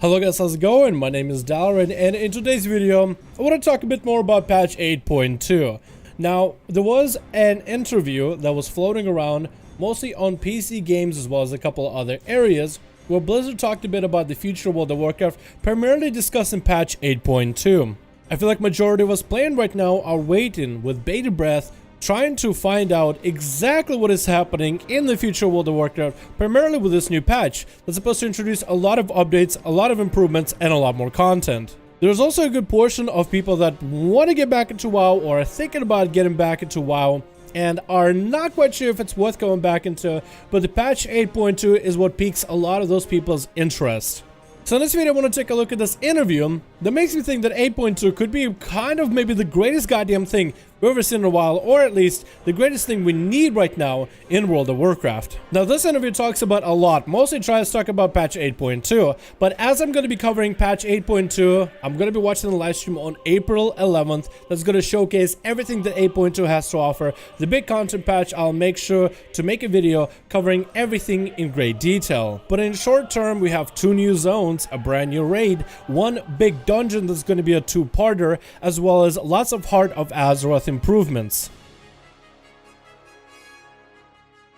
Hello guys, how's it going? My name is Dalaran, and in today's video, I want to talk a bit more about patch 8.2. Now, there was an interview that was floating around, mostly on PC games as well as a couple of other areas, where Blizzard talked a bit about the future of World of Warcraft, primarily discussing patch 8.2. I feel like majority of us playing right now are waiting with bated breath, trying to find out exactly what is happening in the future of World of Warcraft, primarily with this new patch that's supposed to introduce a lot of updates, a lot of improvements, and a lot more content. There's also a good portion of people that want to get back into WoW or are thinking about getting back into WoW and are not quite sure if it's worth going back into, but the patch 8.2 is what piques a lot of those people's interest. So in this video, I want to take a look at this interview that makes me think that 8.2 could be kind of maybe the greatest goddamn thing we've ever seen in a while, or at least the greatest thing we need right now in World of Warcraft. Now, this interview talks about a lot, mostly tries to talk about patch 8.2, but as I'm going to be covering patch 8.2, I'm going to be watching the live stream on April 11th that's going to showcase everything that 8.2 has to offer. The big content patch, I'll make sure to make a video covering everything in great detail. But in short term, we have 2 new zones, a brand new raid, 1 big dungeon that's going to be a 2-parter, as well as lots of Heart of Azeroth improvements.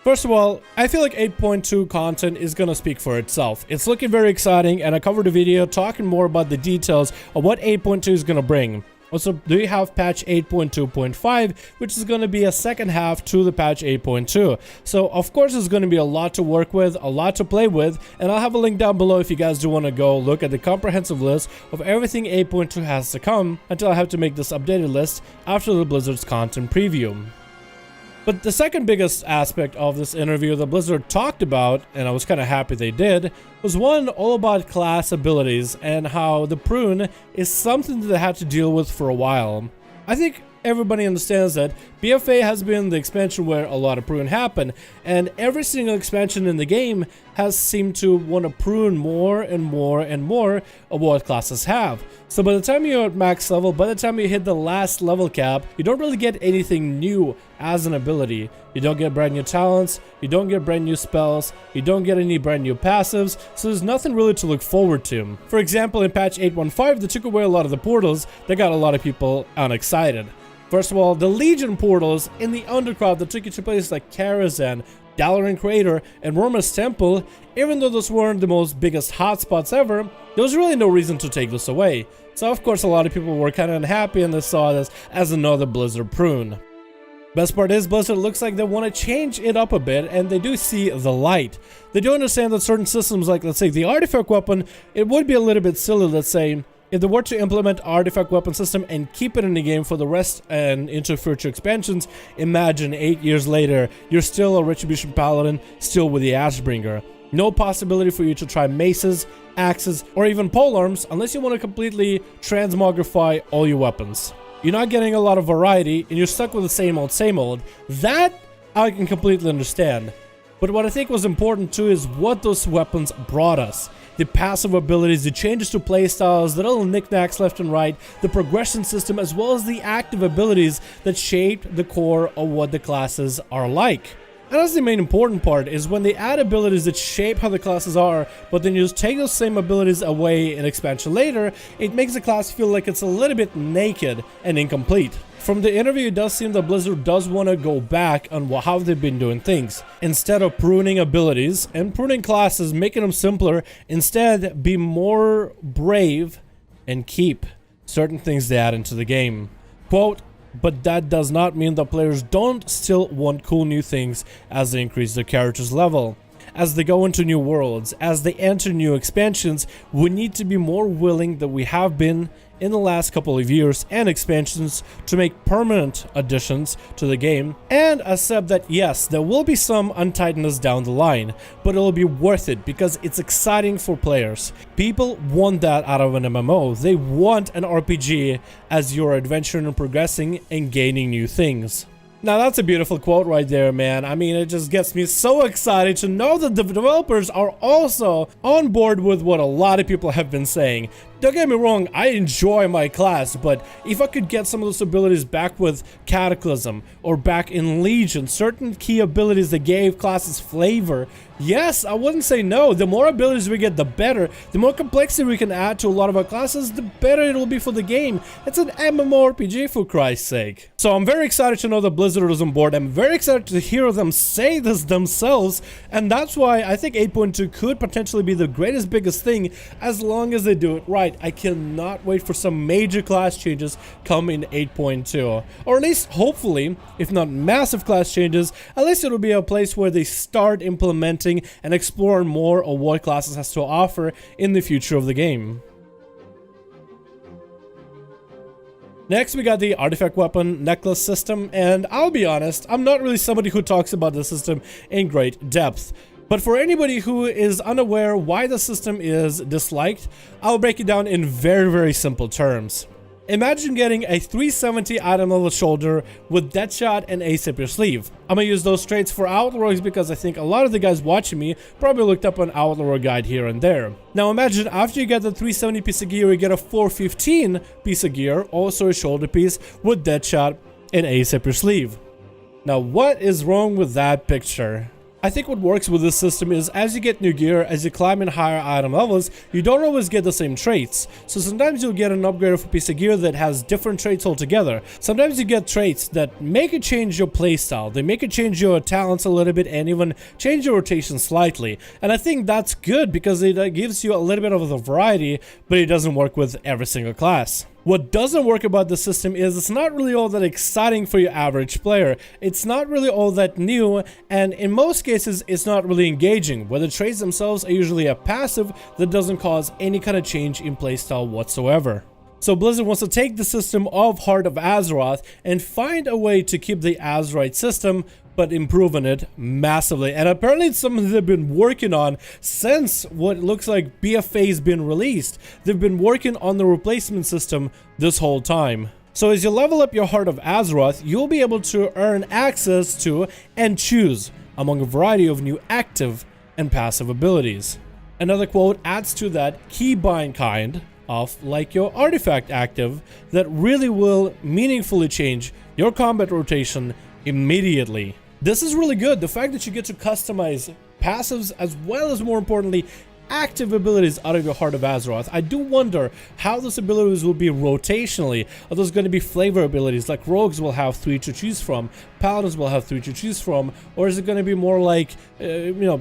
First of all, I feel like 8.2 content is gonna speak for itself. It's looking very exciting, and I covered a video talking more about the details of what 8.2 is gonna bring. Also, do you have patch 8.2.5, which is going to be a second half to the patch 8.2. So, of course, there's going to be a lot to work with, a lot to play with, and I'll have a link down below if you guys do want to go look at the comprehensive list of everything 8.2 has to come until I have to make this updated list after the Blizzard's content preview. But the second biggest aspect of this interview that Blizzard talked about, and I was kind of happy they did, was one all about class abilities and how the prune is something that they had to deal with for a while. I think everybody understands that BFA has been the expansion where a lot of prune happen, and every single expansion in the game has seemed to want to prune more and more and more of what classes have. So by the time you're at max level, by the time you hit the last level cap, you don't really get anything new as an ability. You don't get brand new talents, you don't get brand new spells, you don't get any brand new passives, so there's nothing really to look forward to. For example, in patch 8.15, they took away a lot of the portals that got a lot of people unexcited. First of all, the Legion portals in the Undercroft that took you to places like Karazhan, Dalaran Crater, and Worma's Temple, even though those weren't the most biggest hotspots ever, there was really no reason to take this away. So of course a lot of people were kind of unhappy and they saw this as another Blizzard prune. Best part is Blizzard looks like they want to change it up a bit, and they do see the light. They do understand that certain systems, like let's say the artifact weapon, it would be a little bit silly, let's say, if they were to implement artifact weapon system and keep it in the game for the rest and into future expansions. Imagine 8 years later, you're still a Retribution Paladin, still with the Ashbringer. No possibility for you to try maces, axes, or even polearms unless you want to completely transmogrify all your weapons. You're not getting a lot of variety, and you're stuck with the same old. That I can completely understand. But what I think was important too is what those weapons brought us. The passive abilities, the changes to playstyles, the little knickknacks left and right, the progression system, as well as the active abilities that shaped the core of what the classes are like. And that's the main important part, is when they add abilities that shape how the classes are, but then you just take those same abilities away in expansion later, it makes the class feel like it's a little bit naked and incomplete. From the interview, it does seem that Blizzard does want to go back on how they've been doing things. Instead of pruning abilities and pruning classes, making them simpler, instead be more brave and keep certain things they add into the game. Quote, but that does not mean that players don't still want cool new things as they increase their character's level. As they go into new worlds, as they enter new expansions, we need to be more willing than we have been in the last couple of years and expansions to make permanent additions to the game and accept that yes, there will be some untightness down the line, but it'll be worth it because it's exciting for players. People want that out of an MMO. They want an RPG as you're adventuring and progressing and gaining new things. Now that's a beautiful quote right there, man. I mean, it just gets me so excited to know that the developers are also on board with what a lot of people have been saying. Don't get me wrong, I enjoy my class, but if I could get some of those abilities back with Cataclysm or back in Legion, certain key abilities that gave classes flavor, yes, I wouldn't say no. The more abilities we get, the better. The more complexity we can add to a lot of our classes, the better it will be for the game. It's an MMORPG, for Christ's sake. So I'm very excited to know that Blizzard is on board. I'm very excited to hear them say this themselves, and that's why I think 8.2 could potentially be the greatest, biggest thing as long as they do it right. I cannot wait for some major class changes come in 8.2, or at least hopefully, if not massive class changes, at least it'll be a place where they start implementing and exploring more of what classes has to offer in the future of the game. Next, we got the artifact weapon necklace system, and I'll be honest, I'm not really somebody who talks about the system in great depth. But for anybody who is unaware why the system is disliked, I'll break it down in very, very simple terms. Imagine getting a 370 item level shoulder with Deadshot and Ace up your sleeve. I'm gonna use those traits for Outlaws because I think a lot of the guys watching me probably looked up an Outlaw guide here and there. Now imagine after you get the 370 piece of gear, you get a 415 piece of gear, also a shoulder piece with Deadshot and Ace up your sleeve. Now what is wrong with that picture? I think what works with this system is as you get new gear, as you climb in higher item levels, you don't always get the same traits. So sometimes you'll get an upgrade of a piece of gear that has different traits altogether. Sometimes you get traits that make it change your playstyle. They make it change your talents a little bit and even change your rotation slightly. And I think that's good because it gives you a little bit of a variety, but it doesn't work with every single class. What doesn't work about the system is it's not really all that exciting for your average player. It's not really all that new, and in most cases it's not really engaging, where the traits themselves are usually a passive that doesn't cause any kind of change in playstyle whatsoever. So Blizzard wants to take the system of Heart of Azeroth and find a way to keep the Azeroth system, but improving it massively. And apparently it's something they've been working on since what looks like BFA's been released. They've been working on the replacement system this whole time. So as you level up your Heart of Azeroth, you'll be able to earn access to and choose among a variety of new active and passive abilities. Another quote adds to that keybind kind of like your artifact active that really will meaningfully change your combat rotation immediately. This is really good. The fact that you get to customize passives as well as, more importantly, active abilities out of your Heart of Azeroth. I do wonder how those abilities will be rotationally. Are those going to be flavor abilities like rogues will have 3 to choose from, paladins will have 3 to choose from, or is it going to be more like,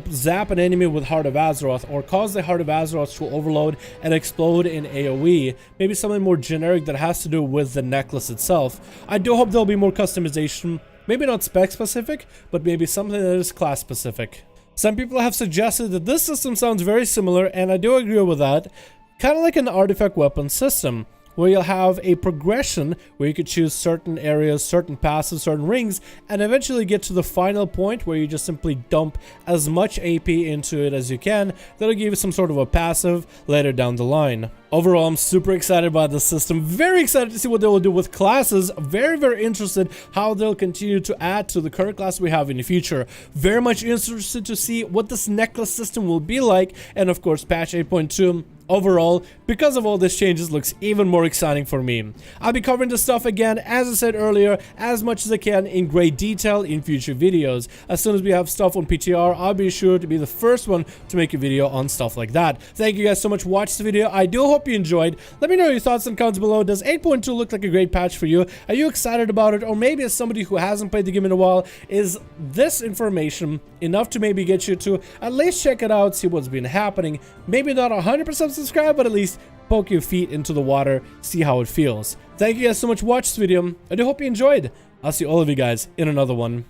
zap an enemy with Heart of Azeroth or cause the Heart of Azeroth to overload and explode in AoE? Maybe something more generic that has to do with the necklace itself. I do hope there'll be more customization. Maybe not spec specific, but maybe something that is class specific. Some people have suggested that this system sounds very similar, and I do agree with that. Kind of like an artifact weapon system, where you'll have a progression where you could choose certain areas, certain passives, certain rings, and eventually get to the final point where you just simply dump as much AP into it as you can. That'll give you some sort of a passive later down the line. Overall, I'm super excited about this system, very excited to see what they will do with classes, very, very interested how they'll continue to add to the current class we have in the future. Very much interested to see what this necklace system will be like, and of course patch 8.2 overall, because of all these changes, looks even more exciting for me. I'll be covering this stuff again, as I said earlier, as much as I can in great detail in future videos. As soon as we have stuff on PTR, I'll be sure to be the first one to make a video on stuff like that. Thank you guys so much for watching the video. I do hope you enjoyed. Let me know your thoughts and comments below. Does 8.2 look like a great patch for you? Are you excited about it? Or maybe as somebody who hasn't played the game in a while, is this information enough to maybe get you to at least check it out, see what's been happening? Maybe not 100% subscribe, but at least poke your feet into the water, see how it feels. Thank you guys so much for watching this video. I do hope you enjoyed. I'll see all of you guys in another one.